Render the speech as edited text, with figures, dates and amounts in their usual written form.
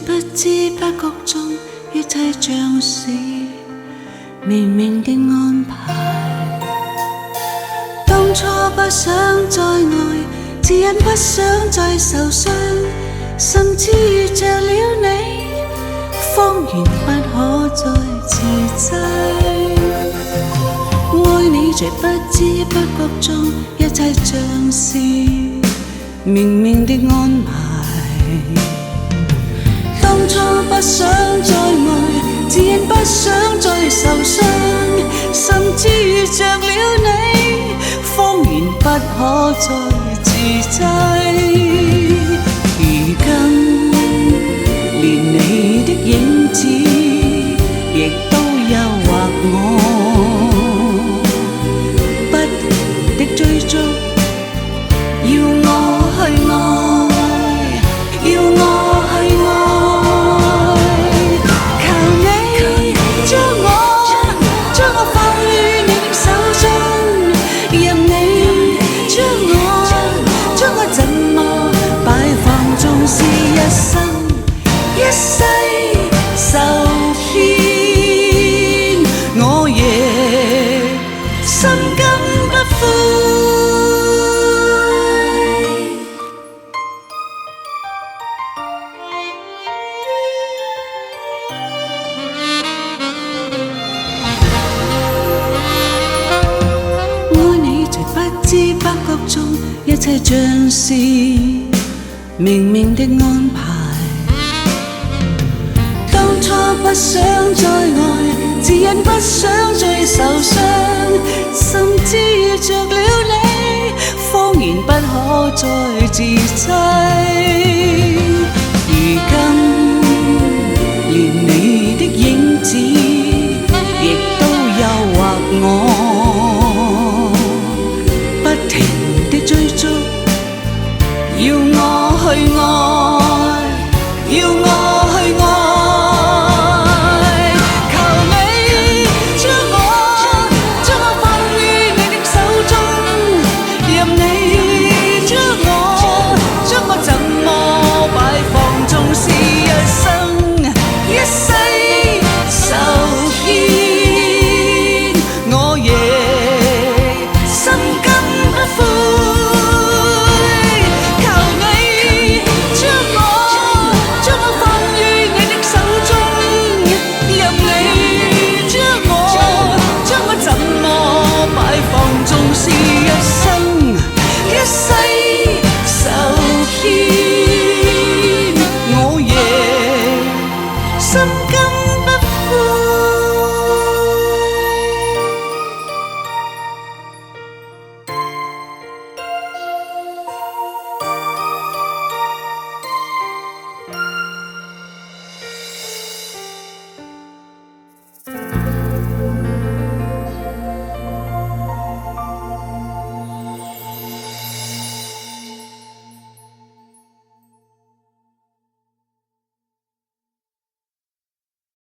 不知不覺中，一切像是明明的安排。當初不想再愛，只因不想再受傷，甚至遇着了你，方言不可再自制。愛你在不知不覺中，一切像是明明的安排。當初不想再愛，只因不想再受傷，甚至遇着了你，方言不可再自制。如今連你的影子亦都誘惑我，不停的追逐，要我去愛，要我去愛。一世受騙，我亦心甘不悔。愛你在不知不覺中，一切像是明明的安排。當初不想再愛，只因不想再受傷，甚至遇着了你，方言不可再自制。如今連你的影子亦都誘惑我，不停地追逐，要我去愛，要我去愛。心